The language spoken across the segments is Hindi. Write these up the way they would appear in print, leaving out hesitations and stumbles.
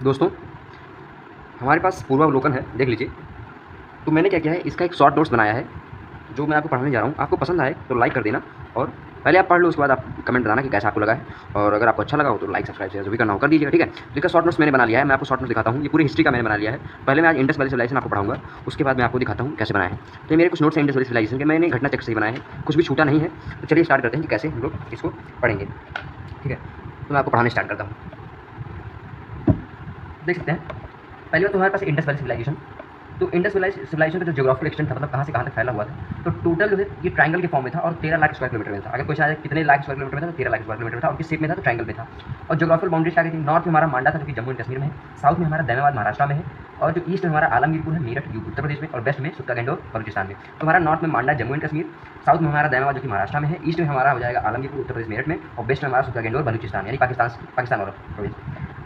दोस्तों, हमारे पास पूर्वावलोकन है, देख लीजिए। तो मैंने क्या किया है, इसका एक शॉर्ट नोट्स बनाया है, जो मैं आपको पढ़ाने जा रहा हूँ। आपको पसंद आए तो लाइक कर देना और पहले आप पढ़ लो, उसके बाद आप कमेंट बताना कि कैसा आपको लगा है। और अगर आपको अच्छा लगा हो तो लाइक, सब्सक्राइब, शेयर जो भी करना हो कर दीजिएगा, ठीक है। तो इसका शॉर्ट नोट्स मैंने बना लिया है, मैं आपको शॉर्ट नोट्स दिखाता हूँ। ये पूरी हिस्ट्री का मैंने बना लिया है। पहले मैं आज इंडस वैली सिविलाइजेशन आपको पढ़ाऊँगा, उसके बाद मैं आपको दिखाता हूँ कैसे बनाया है। तो ये मेरे कुछ नोट्स हैं इंडस वैली सिविलाइजेशन के, मैंने घटना चक्र से ही बनाए हैं, कुछ भी छूटा नहीं है। तो चलिए स्टार्ट करते हैं कि कैसे हम लोग इसको पढ़ेंगे, ठीक है। तो मैं आपको पढ़ाने स्टार्ट करता हूँ। देख सकते हैं, पहले बात तो हमारे पास इंडस वैली सिविलाइजेशन। तो इंडस वैली सिविलाइजेशन का जो ज्योग्राफिकल एक्सटेंट था, मतलब कहाँ से कहाँ तक फैला हुआ था, तो टोटल जो है ये ट्रायंगल के फॉर्म में था और 13 लाख स्क्वायर किलोमीटर में था। अगर क्वेश्चन आया कितने लाख स्क्वायर किलोमीटर में था, तो 13 लाख स्क्वायर किलोमीटर था। और किस शेप में था, तो ट्रायंगल में था। और ज्योग्राफिकल बाउंड्रीज क्या थी, नॉर्थ में हमारा मांडा था जो कि जम्मू एंड कश्मीर में है, साउथ में हमारा दैमाबाद महाराष्ट्र में है, और जो ईस्ट में हमारा आलमगीरपुर है मेरठ उत्तर प्रदेश में, और वेस्ट में सुक्का गंडोर बलूचिस्तान में। तो हमारा नॉर्थ में मांडा जम्मू एंड कश्मीर, साउथ में हमारा दैमाबाद जो कि महाराष्ट्र में है, ईस्ट में हमारा हो जाएगा आलमगीरपुर उत्तर प्रदेश मेरठ में, और वेस्ट में हमारा सुक्का गंडोर बलूचिस्तान यानी पाकिस्तान वाला प्रोविंस।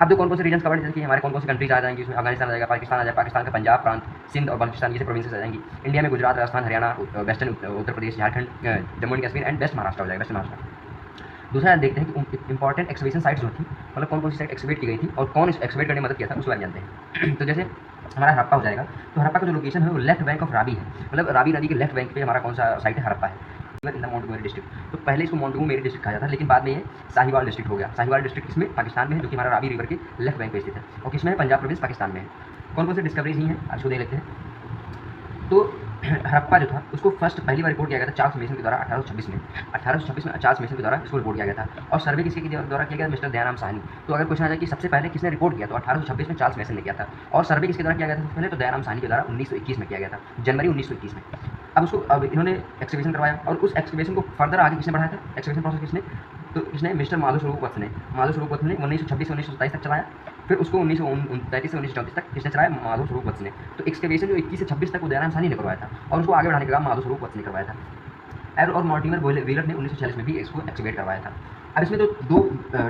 अब जो कौन कौन से रीजन कवर जैसे कि हमारे कौन कौन से कंट्रीज आ जाएंगे, इसमें अफगानिस्तान आ जाएगा, पाकिस्तान आ जाएगा, पाकिस्तान का पंजाब प्रांत, सिंध और बलूचिस्तान, ये से प्रोविंसेस आ जाएंगी। इंडिया में Gujarat, Rajasthan, Haryana, western Uttar Pradesh, Jharkhand, Jammu and Kashmir and west Maharashtra हो जाएगा, वेस्ट महाराष्ट्र। दूसरा देखते हैं कि इंपॉर्टेंट एक्सकवेशन साइट्स जो थी, मतलब कौन कौन सी साइट एक्सकवेट की गई थी और कौन एक्सकवेट करने में मदद किया था, उसके बारे में जानते हैं। तो जैसे हमारा हड़प्पा हो जाएगा, तो हड़प्पा का जो लोकेशन है वो लेफ्ट बैंक ऑफ रावी है, मतलब रावी नदी के लेफ्ट बैंक पे हमारा कौन सा साइट है, हड़प्पा है इन द मोंटगोमेरी डिस्ट्रिक्ट। तो पहले इसको मोंटगोमेरी डिस्ट्रिक्ट कहा जाता है, लेकिन बाद में ये साहिवाल डिस्ट्रिक्ट हो गया। साहिवाल डिस्ट्रिक्ट किसमें, पाकिस्तान में है, जो कि हमारा रावी रिवर के लेफ्ट बैंक पे स्थित है, और किसमें है, पंजाब प्रोविंस पाकिस्तान में है। कौन कौन से डिस्कवरीज ही हैं, आज को देख लेते हैं। तो हड़प्पा जो था उसको पहली बार रिपोर्ट किया गया था चार्ल्स मेसन के द्वारा 1826 में चार्ल्स मेसन के द्वारा इसको रिपोर्ट किया गया था। और सर्वे किसके द्वारा किया गया, मिस्टर दयाराम साहनी। तो अगर क्वेश्चन आ जाए कि सबसे पहले किसने रिपोर्ट किया, तो 1826 में चार्ल्स मेसन ने किया था। और सर्वे किसके द्वारा किया गया था पहले, तो दयाराम साहनी के द्वारा 1921 में किया गया था, जनवरी 1921 में। अब इन्होंने एक्सकवेशन करवाया, और उस एक्सकवेशन को फर्दर आगे किसने बढ़ाया था, एक्सकवेशन प्रोसेस किसने, तो इसने मिस्टर माधव स्वरूप वत्स ने 1926 से 1927 तक चलाया। फिर उसको 1933 से 1934 तक किसने चलाया, माधव स्वरूप वत्स ने। तो एक्सकवेशन जो 21 से 26 तक वो दयाराम साहनी ने करवाया था, और उसको आगे बढ़ाने का काम माधव स्वरूप वत्स ने करवाया था। और मॉर्टिमर व्हीलर ने 1946 में भी इसको एक्सकवेट करवाया था। अब इसमें तो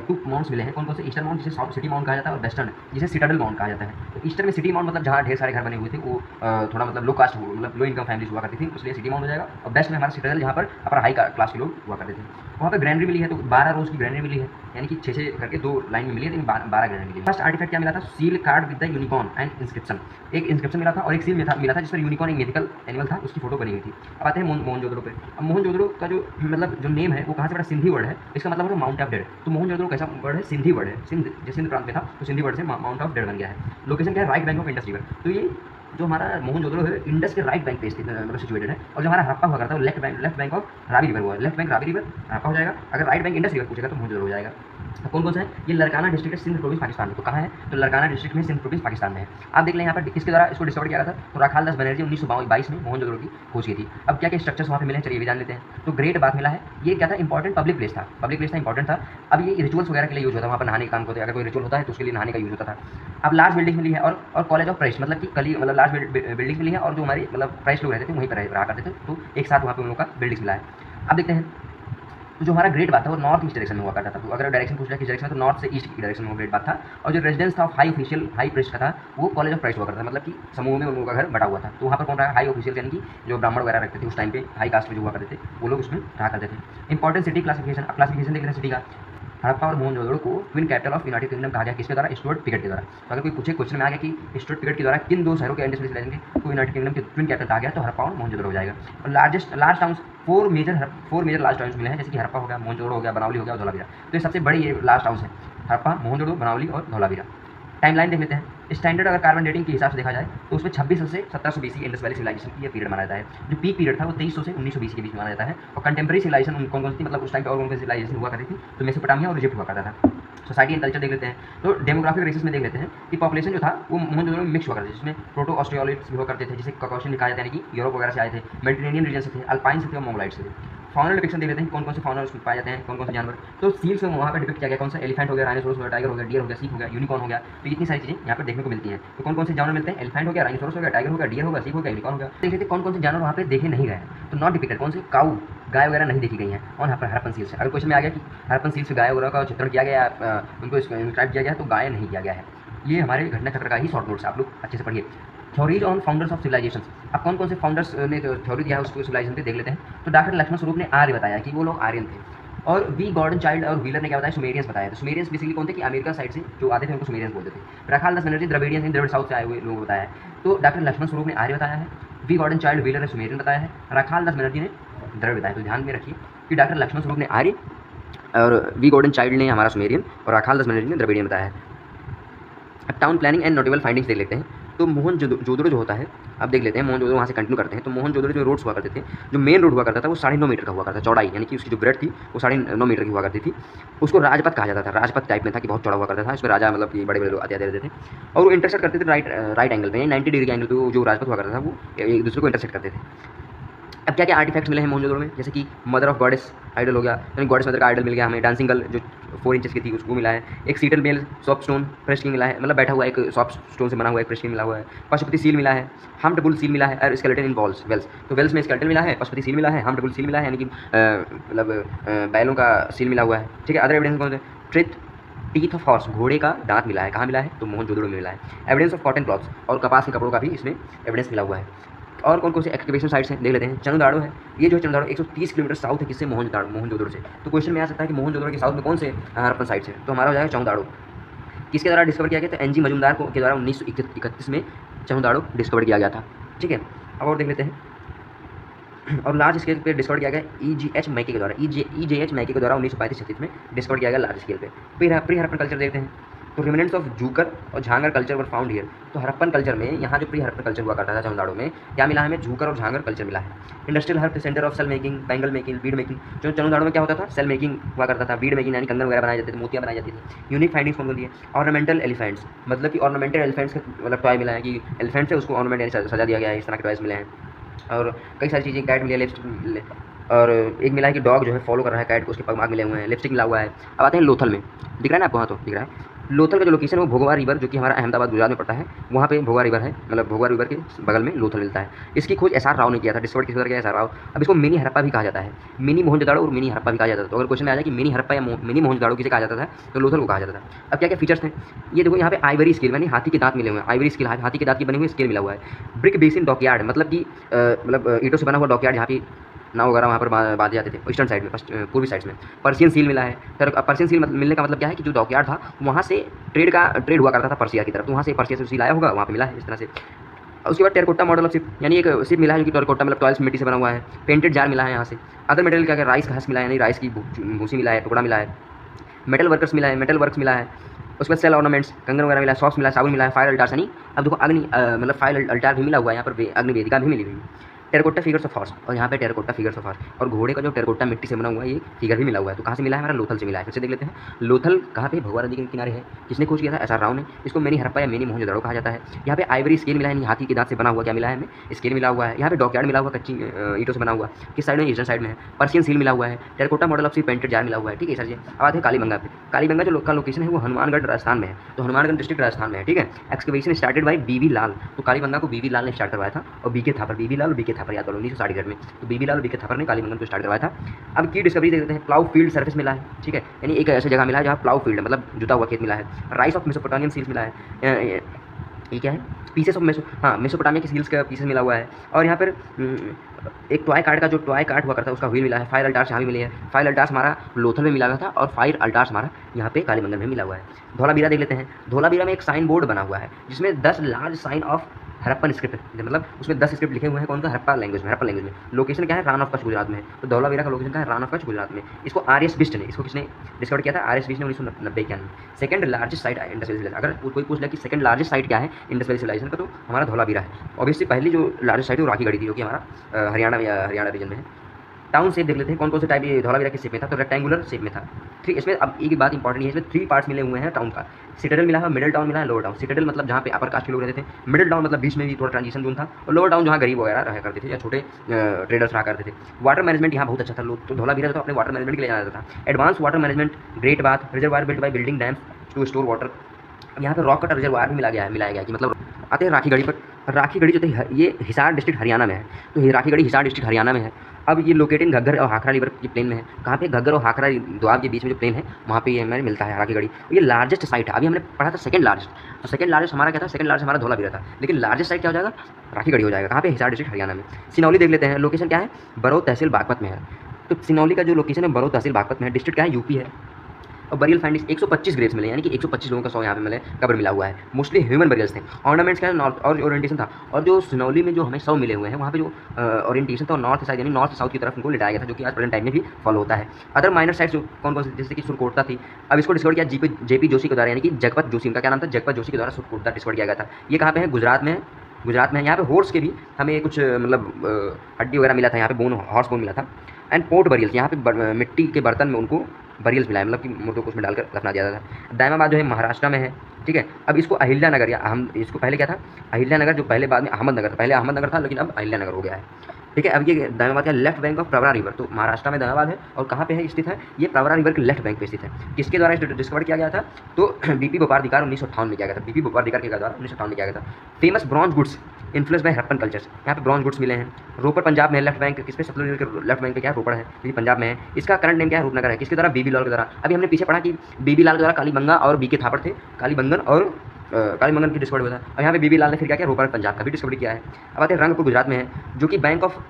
टू माउंट्स मिले हैं, कौन कौन से, ईस्टर्न माउंट जिसे साउथ सिटी माउंट कहा जाता है, और वेस्टर्न जिसे सिटाडल माउंट कहा जाता है। तो ईस्टर्न में सिटी माउंट मतलब जहाँ ढेर सारे घर बने हुए थे, वो थोड़ा मतलब लो कास्ट, मतलब लो इनकम फैमिलीज हुआ करती थी, इसलिए सिटी माउंट हो जाएगा। और वेस्ट में हमारा सिटाडल, जहाँ पर अपर हाई क्लास के लोग हुआ करते थे। वहाँ पर ग्रैंडरी मिली है, तो 12 रोज की ग्रैंडरी मिली है, यानी कि 6 करके 2 लाइन में मिली है, लेकिन 12 ग्रैंडरी मिली है। फर्स्ट आर्टिफैक्ट क्या मिला था, seal card with the unicorn and inscription. एक इंस्क्रिप्शन मिला था और एक सील मिला था जिस पर यूनिकॉर्न एक मिथिकल एनिमल था, उसकी फोटो बनी हुई थी। अब आते हैं मोहनजोदड़ो पे। अब मोहनजोदड़ो का जो मतलब जो नेम है वो कहाँ से बड़ा, सिंधी वर्ड है, इसका मतलब है माउंट ऑफ डेड। तो मोहनजोदड़ो कैसा वर्ड है, सिंधी वर्ड है, सिंध प्रांत में था, तो सिंधी वर्ड से माउंट ऑफ डेड बन गया है। लोकेशन क्या है, right bank of Indus river. तो ये जो हमारा मोहनजोदड़ो है इंडस के राइट बैंक पे स्थित मतलब सिचुएटेड है। और जो हमारा हड़प्पा हुआ करता है वो left bank of Ravi river हुआ है, left bank Ravi river Harappa हो जाएगा। अगर राइट बैंक इंडस रिवर पूछेगा तो मोहनजोदड़ो हो जाएगा। तो कौन कौन सा है, ये लड़काना डिस्ट्रिक्ट है, सिंध प्रोविंस पाकिस्तान में। तो कहाँ है, तो लड़काना डिस्ट्रिक्ट में, सिंध प्रोविंस पाकिस्तान में है। आप देख लें यहाँ पर किसके द्वारा इसको डिस्कवर किया था, तो राखाल दास बनर्जी 1922 में मोहनजोदड़ो की खोज की थी। अब क्या क्या स्ट्रक्चर्स वहाँ पे मिले हैं, चलिए भी जान लेते हैं। तो ग्रेट बात मिला है, ये क्या था, इंपॉर्टेंट पब्लिक प्लेस था, इंपॉर्टेंट था। अब ये रिचुअल्स वगैरह के लिए यूज होता है, वहाँ पर नहाने के काम होते हैं, अगर कोई रिचुअल होता है तो उसके लिए नहाने का यूज होता था। अब लार्ज बिल्डिंग मिली है, और कॉलेज ऑफ प्रेस्ट, मतलब कि कली मतलब लार्ज बिल्डिंग मिली है, और जो हमारी मतलब प्रेस्ट लोग रहते थे वहीं पर रहा करते थे, तो एक साथ वहाँ पे उन लोगों का बिल्डिंग मिला है। अब देखते हैं, तो जो हमारा ग्रेट बात था वो नॉर्थ ईस्ट डायरेक्शन में हुआ करता था। तो अगर डायरेक्शन पूछ रहा है किस डायरेक्शन में, तो नॉर्थ से ईस्ट की डायरेक्शन में ग्रेट बात था। और जो रेजिडेंस था हाई ऑफिशियल हाई प्रेस्ट का था, वो कॉलेज ऑफ प्रेस्ट हुआ करता था, मतलब कि समूह में उन लोगों का घर बटा हुआ था। तो वहाँ पर कौन रहा, हाई ऑफिशियल, यानी कि जो ब्राह्मण वगैरह रखते थे उस टाइम पे, हाई कास्ट में जो हुआ करते थे वो लोग उसमें रहा करते थे। इंपॉर्टेंट सिटी क्लासिफिकेशन, अब क्लासिफिकेशन देख रहे हैं सिटी का। हड़प्पा और मोहनजोदड़ो को twin capital of United kingdom कहा गया, किसके द्वारा, स्टुअर्ट पिगट के द्वारा। तो अगर कोई पूछे क्वेश्चन में आ गया कि स्टुअर्ट पिगट के द्वारा किन 2 शहरों के इंडस वैली सिविलाइजेशन को यूनाइटेड किंगडम के ट्विन कैपिटल कहा गया, तो हड़प्पा और मोहनजोदड़ो हो जाएगा। और large towns, 4 major large towns मिले हैं, जैसे कि हड़प्पा हो गया, मोहनजोदड़ो हो गया, बनावली हो गया और धौलावीरा। तो ये सबसे बड़ी ये लार्ज टाउन्स है, हड़प्पा, मोहनजोदड़ो, बनावली और धौलावीरा। टाइमलाइन देख लेते हैं। स्टैंडर्ड अगर कार्बन डेटिंग के हिसाब से देखा जाए तो उसमें 2600 से 1700 बीसी इंडस वैली सिविलाइजेशन की ये पीरियड माना जाता है। जो पीक पीरियड था वो 2300 से 1900 बीसी के बीच माना जाता है। और कंटेम्प्रेरी सिविलाइजेशन कौन कौन सी, मतलब उस टाइम पे और कौन कौन सी सिविलाइजेशन हुआ करती थी, तो मेसोपोटामिया और इजिप्ट हुआ करता था। सोसाइटी एंड कल्चर देख लेते हैं। तो डेमोग्राफिक रेसिस में देख लेते हैं कि पॉपुलेशन जो था वो मोहनजोदड़ो में मिक्स हुआ करता था, जिसमें प्रोटो ऑस्ट्रियोलिट्स भी हुआ करते थे, जिसे कॉकॉशियन कहा जाता है, यानी कि यूरोप वगैरह से आए थे, मेडिटेरेनियन रीजन से थे, अल्पाइन से थे और मोंगोलाइट से थे। फाउनल डिपिक्शन देख लेते हैं कौन कौन से फाउनल पाए जाते हैं, कौन कौन से जानवर। तो सील्स में वहाँ पर डिपिक्ट किया गया, कौन सा, एलिफेंट हो गया, राइनोसोरस हो गया, टाइगर हो गया, डियर हो गया, सीप हो गया, यूनिकॉर्न हो गया। तो इतनी सारी चीज़ें यहाँ पर देखने को मिलती हैं। तो कौन कौन से जानवर मिलते हैं, एलिफेंट हो गया, राइनोसोरस हो गया, टाइगर हो गया, डियर हो गया, सीप हो गया, यूनिकॉर्न हो गया। देख लेते हैं कौन कौन से जानवर वहाँ पे देखे नहीं गए हैं। तो नॉट डिपिक्टेड, कौन से, काऊ, गाय वगैरह नहीं देखी गई हैं और यहाँ पर हड़प्पन सील्स है। अगर क्वेश्चन में आ गया कि हड़प्पन सील्स से गाय वगैरह का चित्रण किया गया, उनको इंस्क्राइब किया गया, तो गाय नहीं किया गया है। ये हमारे घटना चक्र का ही शॉर्ट नोट्स है, आप लोग अच्छे से पढ़िए। Theories on founders of civilization. अब कौन कौन से फाउंडर्स ने थ्योरी दिया है उसको सिविलाइजेशन पे देख लेते हैं। तो डॉक्टर लक्ष्मण स्वरूप ने आर्य बताया कि वो लोग आर्यन थे। और वी गॉर्डन चाइल्ड और व्हीलर ने क्या बताया, सुमेरियंस बताया। तो सुमेरियंस बेसिकली कौन थे कि अमेरिका साइड से जो आते थे उनको सुमेरियंस बोलते थे। रखाल दास बनर्जी द्रविडियन इन द्रविड़ साउथ से आए हुए लोगों को बताया है। तो डॉक्टर लक्ष्मण स्वरूप ने आर्य बताया है, वी गॉर्डन चाइल्ड व्हीलर ने सुमेरियन बताया है, रखाल दास बनर्जी ने द्रविड़ बताया। तो ध्यान में रखिए कि डॉक्टर लक्ष्मण स्वरूप ने आर्य और वी गॉर्डन चाइल्ड ने हमारा सुमेरियन और रखाल दास बनर्जी ने द्रविडियन बताया है। अब town planning and notable findings देख लेते हैं। तो मोहनजोदड़ो जो होता है, अब देख लेते हैं मोहनजोदड़ो, वहाँ से कंटिन्यू करते हैं। तो मोहनजोदड़ो जो रोड्स हुआ करते थे, जो मेन रोड हुआ करता था वो 9.5 मीटर का हुआ करता था चौड़ाई, यानी कि उसकी जो ब्रेड थी वो 9.5 मीटर की हुआ करती थी। उसको राजपथ कहा जाता था, राजपथ टाइप में था कि बहुत चौड़ा हुआ करता था, इसमें राजा मतलब कि बड़े बड़े लोग आते रहते थे और वो इंटरसेक्ट करते थे राइट एंगल में, 90 डिग्री के एंगल पे जो राजपथ हुआ करता था वो एक दूसरे को इंटरसेक्ट करते थे। अब क्या क्या आर्टिफैक्ट्स मिले हैं मोहनजोदड़ो में, जैसे कि मदर ऑफ गॉडेस आइडल हो गया, यानी गॉडेस मदर का आइडल मिल गया हमें, डांसिंग गर्ल जो 4 इंचेस की थी उसको मिला है, एक seated male soft stone fresh king मिला है, मतलब बैठा हुआ एक सॉफ्ट स्टोन से बना हुआ एक फ्रेश किंग मिला हुआ है, पशुपति सील मिला है, हम डबल सील मिला है और स्केलेटन इन वेल्स। तो वेल्स में स्केलेटन मिला है, पशुपति सील मिला है, हम डबल सील मिला है, यानी कि मतलब बैलों का सील मिला हुआ है। ठीक है, अदर एविडेंस कौन से, ट्रिथ टीथ ऑफ हॉर्स, घोड़े का दांत मिला है, कहाँ मिला है, तो मोहनजोदड़ो में मिला है। एविडेंस ऑफ कॉटन क्लॉथ्स, और कपास के कपड़ों का भी इसमें एविडेंस मिला हुआ है। और कौन कौन से एक्टिवेशन साइट्स हैं देख लेते हैं। चंद्रदाड़ो है, ये जो है चंद्रदाड़ो 130 किलोमीटर साउथ है किससे, मोहनजोदड़ो से। तो क्वेश्चन में आ सकता है कि मोहनजोदड़ो के साउथ में कौन से हरप्पन साइट्स है, तो हमारा हो जाएगा चंद्रदाड़ो। किसके द्वारा डिस्कवर किया गया था, एनजी मजुमदार के द्वारा 1931 में चंद्रदाड़ो डिस्कवर किया गया था। ठीक है, अब और देख लेते हैं। और लार्ज स्केल पे डिस्कवर किया गया EGH मैके के द्वारा, EJH मैके के द्वारा 1935-36 में डिस्कवर किया गया लार्ज स्केल पे। प्री हरप्पन कल्चर देखते हैं। तो रिमेनेंट्स ऑफ जूकर और झांगर कल्चर वर फाउंड हियर। तो हरप्पन कल्चर में, यहाँ जो प्री हरप्पन कल्चर हुआ करता था चंद्रदाड़ो में, क्या मिला हमें, झूकर और झांगर कल्चर मिला है। Industrial hub centre of shell making, bangle making, bead making. जो चंद्रदाड़ो में क्या होता था, सेल मेकिंग हुआ करता था, बीड मेकिंग यानी कंगन वगैरह बनाए जाते थे, मोतियाँ बनाई जाती थी। यूनिक फाइंडिंग्स कौन दी है, ऑर्नामेंटल एलिफेंट्स, मतलब कि ऑर्नामेंटल एलिफेंट्स का मतलब टॉय मिला है कि एलिफेंट से उसको ऑर्नामेंट यानी सजा दिया गया है, इस तरह के टॉयज मिले हैं। और कई सारी चीज़ें, कैट मिली है, लिपस्टिक, और एक मिला है कि डॉग जो है फॉलो कर रहा है कैट को, उसके पगमार्क मिले हुए हैं, लिपस्टिक मिला हुआ है। अब आते हैं लोथल में, दिख रहा है ना आपको, हाँ तो दिख रहा है। लोथल का जो लोकेशन है वो भोगवा रिवर, जो कि हमारा अहमदाबाद गुजरात में पड़ता है, वहाँ पे भोगवा रिवर है, मतलब भोगवा रिवर के बगल में लोथल मिलता है। इसकी खोज SR राव ने किया था, डिस्कवर किस तरह किया SR राव। अब इसको मिनी हरप्पा भी कहा जाता है, मिनी मोहनजोदड़ो और मिनी हरप्पा भी कहा जाता है। तो अगर क्वेश्चन में आ जाए कि मिनी हरप्पा या मिनी मोहनजोदड़ो किसे कहा जाता था, तो लोथल को कहा जाता था। अब क्या क्या फीचर्स हैं, ये देखो यहाँ पे आइवरी स्केल, यानी हाथी के दांत मिले हुए हैं, आइवरी स्केल, हाथी के दांत की बनी हुई स्केल मिला हुआ है। ब्रिक बेसिन डॉकयार्ड, मतलब कि मतलब ईंटों से बना हुआ डॉकयार्ड, जहाँ पे नाव वगैरह वहाँ पर बांधे जाते थे ईस्टर्न साइड में, पूर्वी साइड्स में। पर्शियन सील मिला है। पर्शियन सील मिलने का मतलब क्या है कि जो डॉकयार्ड था वहाँ से ट्रेड हुआ करता था पर्सिया की तरफ, तो वहाँ से पर्सिया से सील आया होगा, वहाँ पे मिला है इस तरह से। उसके बाद टेराकोटा मॉडल ऑफ शिप, यानी एक शिप मिला है जो कि टेराकोटा मतलब टॉयल्स मिट्टी से बना हुआ है। पेंटेड जार मिला है यहाँ से। अदर मटेरियल क्या, राइस घास मिला है, यानी राइस की भूसी मिला है, टुकड़ा मिला है। मेटल वर्कर्स मिला है, मेटल वर्क्स मिला है। उसके बाद सेल ऑर्नामेंट्स, कंगन वगैरह मिला है, सॉफ्ट मिला है, साबुन मिला है, फायर अल्टार्स, यानी अब देखो अग्नि मतलब फायर अल्टार भी मिला हुआ है यहाँ पर, अग्नि वेदिका भी मिली हुई है। टेराकोटा फिगर्स ऑफ हॉर्स, और यहाँ पे टेराकोटा फिगर्स ऑफ हॉर्स, और घोड़े का जो टेराकोटा मिट्टी से बना हुआ है ये फिगर भी मिला हुआ है। तो कहाँ से मिला है, हमारा लोथल से मिला है। फिर से देख लेते हैं, लोथल कहाँ पे, भगवा नदी के किनारे है। किसने खोज किया था, SR राव ने। इसको मिनी हरप्पा या मिनी मोहनजोदड़ो कहा जाता है। यहाँ पे आइवरी स्केल मिला है, हाथी के दांत से बना हुआ क्या मिला है हमें, स्केल मिला हुआ है। यहाँ पे डॉकयार्ड मिला हुआ, कच्ची ईंटों से बना हुआ, किस साइड में, ईस्टर्न साइड में है। पर्शियन सील मिला हुआ है। Terracotta model of ship, painted jar मिला हुआ है। ठीक है सर जी। अब आते हैं कालीबंगा पे। कालीबंगा जो का लोकेशन है वो हनुमानगढ़ राजस्थान में है, तो हनुमानगढ़ डिस्ट्रिक्ट राजस्थान में है। ठीक है, एक्सकवेशन स्टार्टेड बाय BV लाल। तो कालीबंगा को BV लाल ने स्टार्ट करवाया था, और BK थापर, BV लाल और BK थापर याद करो 1960 में। तो BV लाल और BK थापर ने कालीबंगा को स्टार्ट करवाया था। अब की डिस्कवरी देखते हैं, प्लाउ फील्ड सर्फेस मिला है। ठीक है, यानी एक ऐसी जगह मिला है जहाँ प्लाउ फील्ड मतलब जुता हुआ खेत मिला है। राइस ऑफ मेसोपोटामियन सील्स मिला है, ये क्या है, पीसेस ऑफ मेसोपोटामिया के सील्स का पीसेस मिला हुआ है। और यहाँ पर एक टॉय कार्ड का जो टॉय कार्ड हुआ करता है उसका व्हील मिला है। फायर अल्टार्स यहाँ भी मिले हैं। फायर अल्टार्स हमारा लोथल में मिला हुआ था, और फायर अल्टार्स हमारा यहाँ पे कालीबंगा में मिला हुआ है। धौलावीरा देख लेते हैं। धौलावीरा में एक साइन बोर्ड बना हुआ है जिसमें 10 large sign of Harappan script, मतलब उसमें 10 स्क्रिप्ट लिखे हुए हैं, कौन सा, हरप्पा लैंग्वेज में। लोकेशन क्या है, रान ऑफ कच्छ गुजरात में है। तो धौलावीरा का लोकेशन क्या है, रान ऑफ कच्छ गुजरात में। इसको RS बिस्ट ने, इसको किसने डिस्कवर किया था, RS बिस्ट ने 1990 के अंदर। सेकंड लार्जेस्ट साइट इंडस्ट्रियल, अगर कोई पूछ ले कि सेकंड लार्जेस्ट साइट क्या है इंडस्ट्रियल सिविलाइजेशन का, तो हमारा धौलावीरा है। ऑब्वियसली पहली जो लार्जेस्ट साइट है वो राखीगढ़ी थी, जो कि हमारा हरियाणा रीजन में है। टाउन शेप देख लेते हैं, कौन कौन से टाइप ये धौलावीरा के शेप में था, तो रेक्टेंगुलर शेप में था। ठीक, इसमें अब एक बात इंपॉर्टेंट है, इसमें 3 पार्ट्स मिले हुए हैं टाउन का। सिटाडेल मिला है, मिडिल टाउन मिला है, लोअर टाउन। सिटाडेल मतलब जहाँ पे अपर कास्ट के लोग रहते थे, मिडिल टाउन मतलब बीच में भी थोड़ा ट्रांजिशन जोन था, और लोअर टाउन जहाँ गरीब वगैरह रहा करते थे या छोटे ट्रेडर्स रहा करते थे। वाटर मैनेजमेंट यहाँ बहुत अच्छा था, लोग तो धौलावीरा तो अपने वाटर मैनेजमेंट के लिए जाना जाता था। Advance water management, great bath, reservoir built by building dams to store water. यहाँ पे रॉक कट रिजर्वायर भी मिलाया गया कि मतलब आते हैं राखीगढ़ी पर। राखीगढ़ी जो थी ये हिसार डिस्ट्रिक्ट हरियाणा में है, तो ये राखीगढ़ी हिसार डिस्ट्रिक्ट हरियाणा में है। अब ये लोकेटेड घग्गर और हाखरा रिवर के प्लेन में है। कहाँ पे, घग्गर और हाखरा दोआब के बीच में जो प्लेन है वहाँ पे ये हमें मिलता है राखीगढ़ी। ये लार्जेस्ट साइट है, अभी हमने पढ़ा था सेकंड लार्जेस्ट, तो सेकंड लार्जेस्ट हमारा क्या था, सेकंड लार्जेस्ट हमारा धौलावीरा था, लेकिन लार्जेस्ट साइट क्या हो जाएगा, राखीगढ़ी हो जाएगा। कहाँ पे, हिसार डिस्ट्रिक्ट हरियाणा में। सिनौली देख लेते हैं, लोकेशन क्या है, बरौद तहसील बागपत में है। तो सिनौली का जो लोकेशन है बड़ौद तहसील बागपत में है, डिस्ट्रिक्ट क्या है, यूपी है। और बरियल फाइंडिंग्स 125 ग्रेव्स मिले, यानी कि 125 लोगों का शव यहाँ पे मिले, कब्र मिला हुआ है। मोस्टली ह्यूमन बरियल्स थे। ऑर्नामेंट्स का नॉर्थ और ओरिएंटेशन था, और जो सिनौली में जो हमें शव मिले हुए हैं वहाँ पे जो ओरिएंटेशन था नॉर्थ साइड यानी नॉर्थ साउथ की तरफ उनको लिटाया गया था, जो कि आज प्रेजेंट टाइम में भी फॉलो होता है। अदर माइनर साइट्स कौन कौन से, जैसे कि सुरकोटता थी। अब इसको डिस्कवर किया जेपी जोशी के द्वारा, यानी कि जगपत जोशी, उनका क्या नाम था, जगपत जोशी के द्वारा सुरकोटता डिस्कवर किया गया था। ये कहाँ पे है, गुजरात में है। गुजरात में है। यहाँ पे हॉर्स के भी हमें कुछ मतलब हड्डी वगैरह मिला था, यहाँ पे बोन, हॉर्स बोन मिला था। एंड पोर्ट बरियल्स, यहाँ पे मिट्टी के बर्तन में उनको बरियल्स मिला है, मतलब कि मुर्दों को उसमें डालकर दफना दिया जाता था। दायमाबाद जो है महाराष्ट्र में है, ठीक है। अब इसको अहिल्या नगर, या हम इसको पहले क्या था, अहिल्या नगर, जो पहले बाद में अहमदनगर था, पहले अहमदनगर था लेकिन अब अहिल्या नगर हो गया है, ठीक है। अब ये दायमाबाद का left bank of Pravara river, तो महाराष्ट्र में दायमाबाद है, और कहाँ पे है स्थित है, ये प्रवरा रिवर के लेफ्ट बैंक पे स्थित है। किसके द्वारा डिस्कवर किया गया था, तो बीपी बोपार्दिकार 1958 में किया गया था, बीपी बोपार्दिकार के द्वारा 1958 में किया गया था। Famous bronze goods influence by Harappan cultures, यहाँ पे ब्रॉन्ज गुड्स मिले हैं। रोपड़ पंजाब में है, लेफ्ट बैंक किस पे, सतलुज रिवर के लेफ्ट बैंक पे क्या है, रोपड़ है, ये पंजाब में है। इसका करंट नेम क्या है, रूपनगर है। किसके द्वारा, बीबी लाल के द्वारा। अभी हमने पीछे पढ़ा कि बीबी लाल के द्वारा कालीबंगा और बीके थापड़ थे, कालीबंगन और कालीबंगन की डिस्कवरी हुआ था, और यहाँ पे बीबी लाल ने फिर क्या किया, रोपड़ पंजाब का भी डिस्कवरी किया है। अब आते हैं रंगपुर, गुजरात में है, जो कि बैंक ऑफ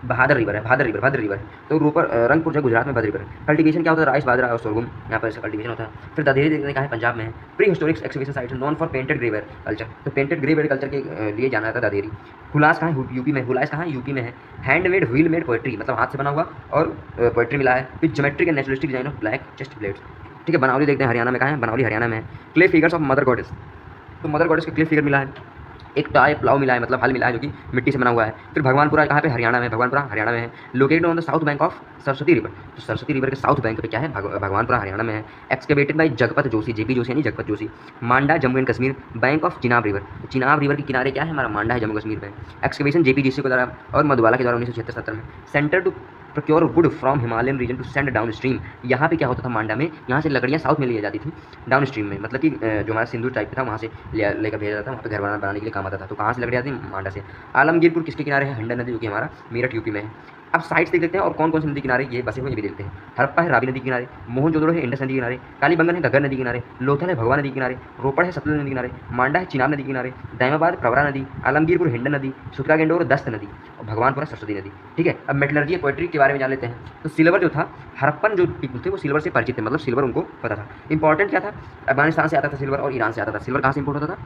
भादर रिवर है, भादर रिवर। तो रोपड़ रंगपुर जो गुजरात में भादर रिवर है। कल्टिवेशन क्या होता है, राइस, बाजरा और सोरगुम, यहाँ पर इसका कल्टिवेशन होता है। फिर दादेरी देखने का है, पंजाब में है। Pre historic excavation site non for painted grey ware culture, तो पेंटेड ग्रेवेयर कल्चर के लिए जाना जाता है दादेरी। हुलास कहाँ है, यूपी में। हुलास कहाँ है, यूपी में है। हैंडमेड व्हील मेड पोएट्री, मतलब हाथ से बना हुआ और पोएट्री मिला है। फिर geometric and naturalistic design of black chest plates, ठीक है। बनावली देखते हैं, हरियाणा में कहाँ है, बनावली हरियाणा में है। Clay figures of mother goddess, तो मदर गॉडेस का क्ले फिगर मिला है। एक टाई प्लाव मिला है, मतलब हल मिला है, जो कि मिट्टी से बना हुआ है। फिर भगवानपुरा कहाँ पे, हरियाणा में, भगवानपुरा हरियाणा में है। Located on the south bank of Saraswati river, तो सरस्वती रिवर के साउथ बैंक पे क्या है, भगवानपुरा हरियाणा में है। Excavated by Jagpat Joshi, JP Joshi यानी Jagpat Joshi. Manda Jammu and Kashmir, bank of Chenab river, तो चिनाब रिवर के किनारे क्या है हमारा, मांडा है, जम्मू कश्मीर में। एक्सकेवेशन जेपी जोशी के द्वारा और मधुबाला के द्वारा 1976-77 में। Centre to procure wood from Himalayan region to send down stream, यहाँ पे क्या होता था, मांडा में यहाँ से लकड़ियाँ साउथ में ली जाती थी डाउन स्ट्रीम में, मतलब कि जो हमारा सिंधु टाइप था वहाँ से लेकर भेजा जाता था, वहाँ पे घर बनाने के लिए काम आता था। तो कहाँ से लकड़ियाँ आती, मांडा से। आलमगीरपुर किसके किनारे है, हंडा नदी, जो कि हमारा मेरठ यूपी में है। अब साइड्स देख लेते हैं और कौन कौन सी नदी किनारे ये बसे हुए, ये भी देखते हैं। हड़प्पा है रावी नदी किनारे, मोहनजोदड़ो है इंडस नदी किनारे, कालीबंगन है घग्गर नदी किनारे, लोथल है भगवा नदी किनारे, रोपड़ है सतलुज नदी किनारे, मांडा है चिनाब नदी किनारे, दायमाबाद प्रवरा नदी, आलमगीरपुर हिंडन नदी, सुतरागेंडोर दस्त नदी, और भगवानपुरा सरस्वती नदी, ठीक है। अब मेटलर्जी पोएट्री के बारे में जान लेते हैं। तो सिल्वर जो था, हड़प्पन जो पीपल थे वो सिल्वर से परिचित थे, मतलब सिल्वर उनको पता था। इंपॉर्टेंट क्या था, अफगानिस्तान से आता था सिल्वर और ईरान से आता था। सिल्वर कहाँ से इंपोर्ट होता था,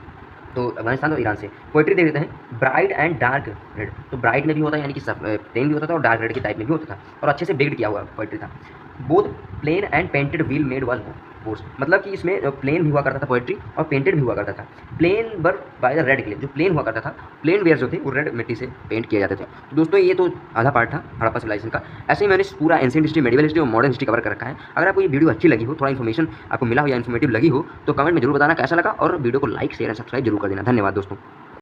तो अफगानिस्तान और ईरान से। पोएट्री देख लेते हैं, ब्राइट एंड डार्क रेड, तो ब्राइट में भी होता है यानी कि प्लेन भी होता था, और डार्क रेड के टाइप में भी होता था, और अच्छे से बेक्ड किया हुआ पोएट्री था। Both plain and painted wheel made vase bowls, मतलब कि इसमें प्लेन भी हुआ करता था पोएट्री और पेंटेड भी हुआ करता था। प्लेन बर बाय द रेड क्ले, जो प्लेन हुआ करता था, प्लेन वेयर जो थे वो रेड मिट्टी से पेंट किए जाते थे। तो दोस्तों ये तो आधा पार्ट था हड़प्पा सिविलाइजेशन का। ऐसे ही मैंने पूरा एंशिएंट हिस्ट्री, मेडिवल हिस्ट्री और मॉडर्न हिस्ट्री कवर कर रखा है। अगर आपको ये वीडियो अच्छी लगी हो, थोड़ा इन्फॉर्मेशन आपको मिला हो या इन्फॉर्मेटिव लगी हो, तो कमेंट में जरूर बताना कैसा लगा, और वीडियो को लाइक, शेयर एंड सब्सक्राइब जरूर कर देना। धन्यवाद दोस्तों।